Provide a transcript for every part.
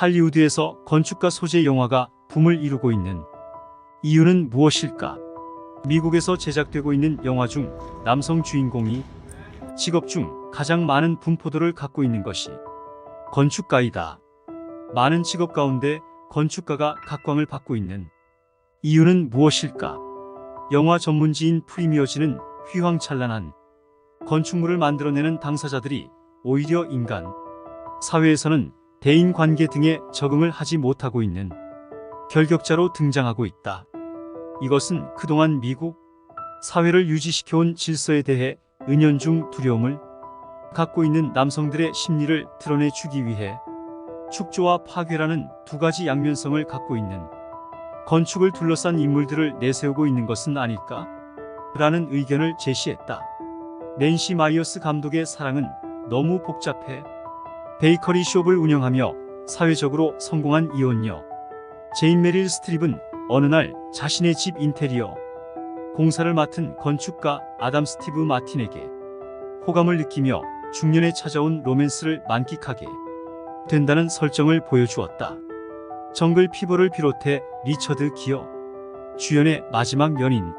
할리우드에서 건축가 소재 영화가 붐을 이루고 있는 이유는 무엇일까? 미국에서 제작되고 있는 영화 중 남성 주인공이 직업 중 가장 많은 분포도를 갖고 있는 것이 건축가이다. 많은 직업 가운데 건축가가 각광을 받고 있는 이유는 무엇일까? 영화 전문지인 프리미어지는 휘황찬란한 건축물을 만들어내는 당사자들이 오히려 인간 사회에서는 대인관계 등에 적응을 하지 못하고 있는 결격자로 등장하고 있다. 이것은 그동안 미국 사회를 유지시켜온 질서에 대해 은연중 두려움을 갖고 있는 남성들의 심리를 드러내주기 위해 축조와 파괴라는 두 가지 양면성을 갖고 있는 건축을 둘러싼 인물들을 내세우고 있는 것은 아닐까? 라는 의견을 제시했다. 낸시 마이어스 감독의 사랑은 너무 복잡해. 베이커리 숍을 운영하며 사회적으로 성공한 이혼녀 제인 메릴 스트립은 어느 날 자신의 집 인테리어 공사를 맡은 건축가 아담 스티브 마틴에게 호감을 느끼며 중년에 찾아온 로맨스를 만끽하게 된다는 설정을 보여주었다. 정글 피버를 비롯해 리처드 기어 주연의 마지막 연인,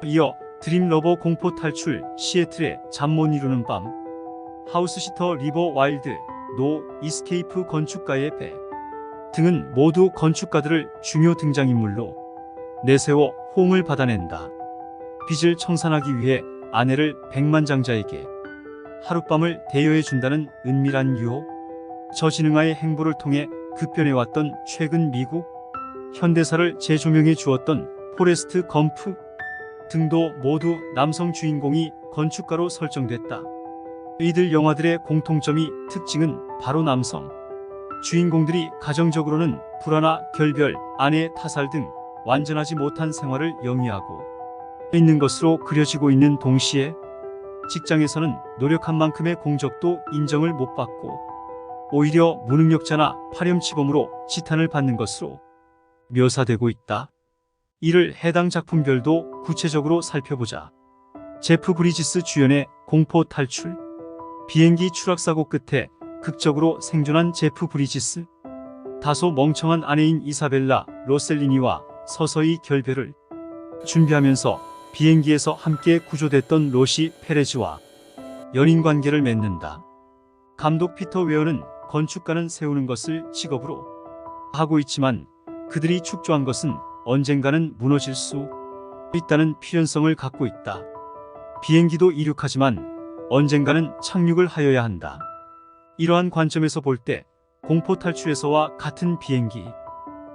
이어 드림 러버 공포 탈출 시애틀의 잠 못 이루는 밤, 하우스시터 리버 와일드, 노 이스케이프 건축가의 배 등은 모두 건축가들을 중요 등장인물로 내세워 호응을 받아낸다. 빚을 청산하기 위해 아내를 백만장자에게 하룻밤을 대여해준다는 은밀한 유혹, 저지능아의 행보를 통해 급변해왔던 최근 미국 현대사를 재조명해 주었던 포레스트 검프 등도 모두 남성 주인공이 건축가로 설정됐다. 이들 영화들의 공통점이 특징은 바로 남성 주인공들이 가정적으로는 불화나 결별, 아내의 타살 등 완전하지 못한 생활을 영위하고 있는 것으로 그려지고 있는 동시에 직장에서는 노력한 만큼의 공적도 인정을 못 받고 오히려 무능력자나 파렴치범으로 지탄을 받는 것으로 묘사되고 있다. 이를 해당 작품별도 구체적으로 살펴보자. 제프 브리지스 주연의 공포 탈출. 비행기 추락사고 끝에 극적으로 생존한 제프 브리지스. 다소 멍청한 아내인 이사벨라 로셀리니와 서서히 결별을 준비하면서 비행기에서 함께 구조됐던 로시 페레즈와 연인 관계를 맺는다. 감독 피터 웨어는 건축가는 세우는 것을 직업으로 하고 있지만 그들이 축조한 것은 언젠가는 무너질 수 있다는 필연성을 갖고 있다. 비행기도 이륙하지만 언젠가는 착륙을 하여야 한다. 이러한 관점에서 볼 때 공포 탈출에서와 같은 비행기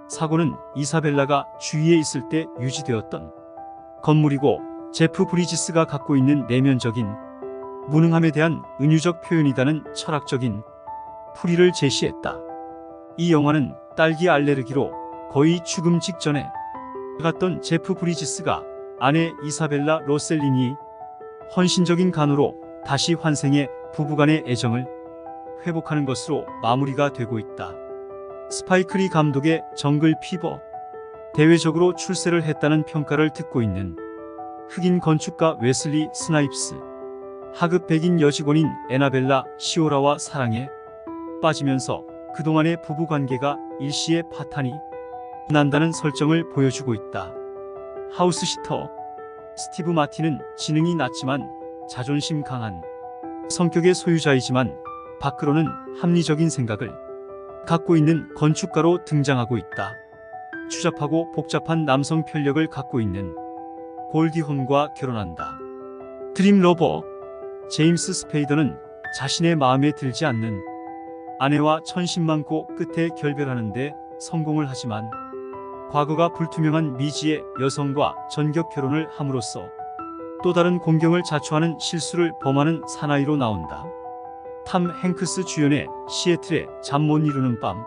사고는 이사벨라가 주위에 있을 때 유지되었던 건물이고 제프 브리지스가 갖고 있는 내면적인 무능함에 대한 은유적 표현이다는 철학적인 풀이를 제시했다. 이 영화는 딸기 알레르기로 거의 죽음 직전에 갔던 제프 브리지스가 아내 이사벨라 로셀리니의 헌신적인 간호로 다시 환생해 부부간의 애정을 회복하는 것으로 마무리가 되고 있다. 스파이크 리 감독의 정글 피버, 대외적으로 출세를 했다는 평가를 듣고 있는 흑인 건축가 웨슬리 스나이프스, 하급 백인 여직원인 에나벨라 시오라와 사랑에 빠지면서 그동안의 부부관계가 일시에 파탄이 난다는 설정을 보여주고 있다. 하우스시터. 스티브 마틴은 지능이 낮지만 자존심 강한 성격의 소유자이지만 밖으로는 합리적인 생각을 갖고 있는 건축가로 등장하고 있다. 추잡하고 복잡한 남성 편력을 갖고 있는 골디 혼과 결혼한다. 드림 러버. 제임스 스페이더는 자신의 마음에 들지 않는 아내와 천신만고 끝에 결별하는데 성공을 하지만 과거가 불투명한 미지의 여성과 전격 결혼을 함으로써 또 다른 공경을 자초하는 실수를 범하는 사나이로 나온다. 탐 행크스 주연의 시애틀의 잠 못 이루는 밤.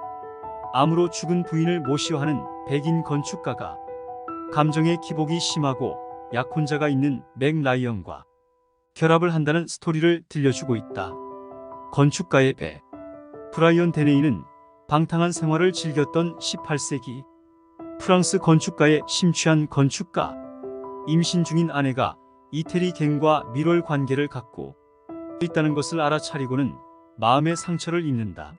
암으로 죽은 부인을 모시어하는 백인 건축가가 감정의 기복이 심하고 약혼자가 있는 맥 라이언과 결합을 한다는 스토리를 들려주고 있다. 건축가의 배. 브라이언 데네이는 방탕한 생활을 즐겼던 18세기 프랑스 건축가의 심취한 건축가. 임신 중인 아내가 이태리 갱과 밀월 관계를 갖고 있다는 것을 알아차리고는 마음의 상처를 입는다.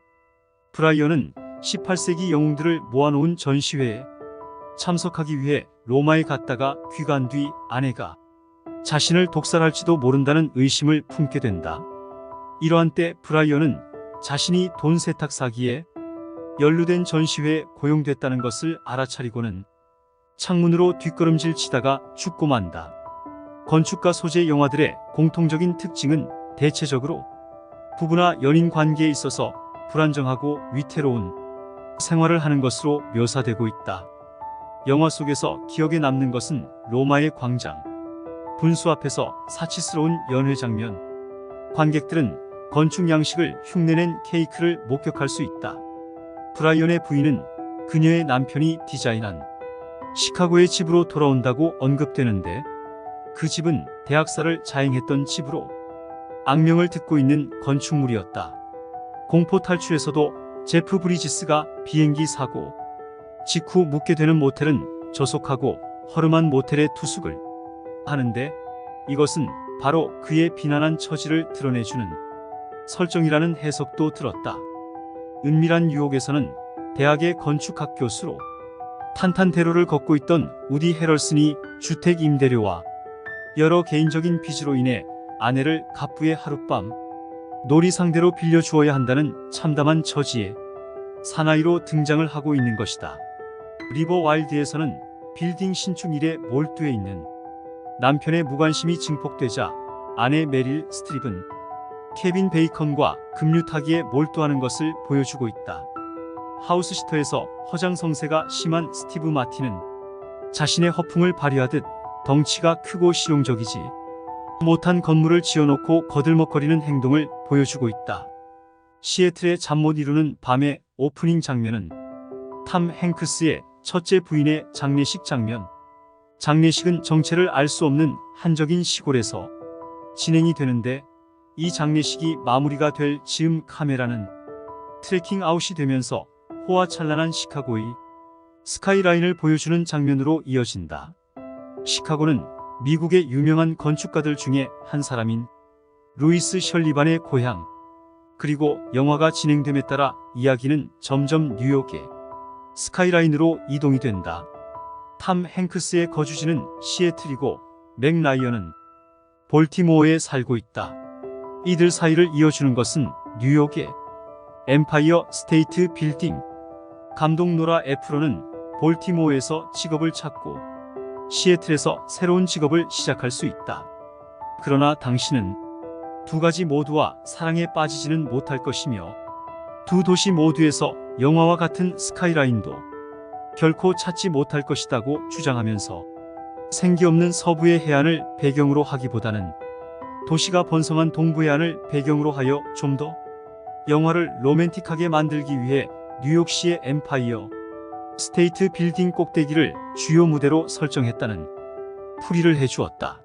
브라이언은 18세기 영웅들을 모아놓은 전시회에 참석하기 위해 로마에 갔다가 귀가한 뒤 아내가 자신을 독살할지도 모른다는 의심을 품게 된다. 이러한 때 브라이언은 자신이 돈 세탁 사기에 연루된 전시회에 고용됐다는 것을 알아차리고는 창문으로 뒷걸음질 치다가 죽고 만다. 건축가 소재 영화들의 공통적인 특징은 대체적으로 부부나 연인 관계에 있어서 불안정하고 위태로운 생활을 하는 것으로 묘사되고 있다. 영화 속에서 기억에 남는 것은 로마의 광장, 분수 앞에서 사치스러운 연회 장면. 관객들은 건축 양식을 흉내낸 케이크를 목격할 수 있다. 브라이언의 부인은 그녀의 남편이 디자인한 시카고의 집으로 돌아온다고 언급되는데, 그 집은 대학살을 자행했던 집으로 악명을 듣고 있는 건축물이었다. 공포 탈출에서도 제프 브리지스가 비행기 사고 직후 묵게 되는 모텔은 저속하고 허름한 모텔의 투숙을 하는데, 이것은 바로 그의 비난한 처지를 드러내주는 설정이라는 해석도 들었다. 은밀한 유혹에서는 대학의 건축학 교수로 탄탄대로를 걷고 있던 우디 해럴슨이 주택 임대료와 여러 개인적인 빚으로 인해 아내를 갑부의 하룻밤 놀이 상대로 빌려주어야 한다는 참담한 처지에 사나이로 등장을 하고 있는 것이다. 리버 와일드에서는 빌딩 신축 일에 몰두해 있는 남편의 무관심이 증폭되자 아내 메릴 스트립은 케빈 베이컨과 급류 타기에 몰두하는 것을 보여주고 있다. 하우스시터에서 허장성세가 심한 스티브 마틴은 자신의 허풍을 발휘하듯 덩치가 크고 실용적이지 못한 건물을 지어놓고 거들먹거리는 행동을 보여주고 있다. 시애틀의 잠 못 이루는 밤의 오프닝 장면은 탐 행크스의 첫째 부인의 장례식 장면. 장례식은 정체를 알 수 없는 한적인 시골에서 진행이 되는데, 이 장례식이 마무리가 될 즈음 카메라는 트래킹 아웃이 되면서 호화찬란한 시카고의 스카이라인을 보여주는 장면으로 이어진다. 시카고는 미국의 유명한 건축가들 중에 한 사람인 루이스 셜리반의 고향. 그리고 영화가 진행됨에 따라 이야기는 점점 뉴욕의 스카이라인으로 이동이 된다. 탐 행크스의 거주지는 시애틀이고 맥 라이언은 볼티모어에 살고 있다. 이들 사이를 이어주는 것은 뉴욕의 엠파이어 스테이트 빌딩. 감독 노라 에프론은 볼티모어에서 직업을 찾고 시애틀에서 새로운 직업을 시작할 수 있다. 그러나 당신은 두 가지 모두와 사랑에 빠지지는 못할 것이며, 두 도시 모두에서 영화와 같은 스카이라인도 결코 찾지 못할 것이라고 주장하면서 생기 없는 서부의 해안을 배경으로 하기보다는 도시가 번성한 동부 해안을 배경으로 하여 좀 더 영화를 로맨틱하게 만들기 위해 뉴욕시의 엠파이어 스테이트 빌딩 꼭대기를 주요 무대로 설정했다는 풀이를 해주었다.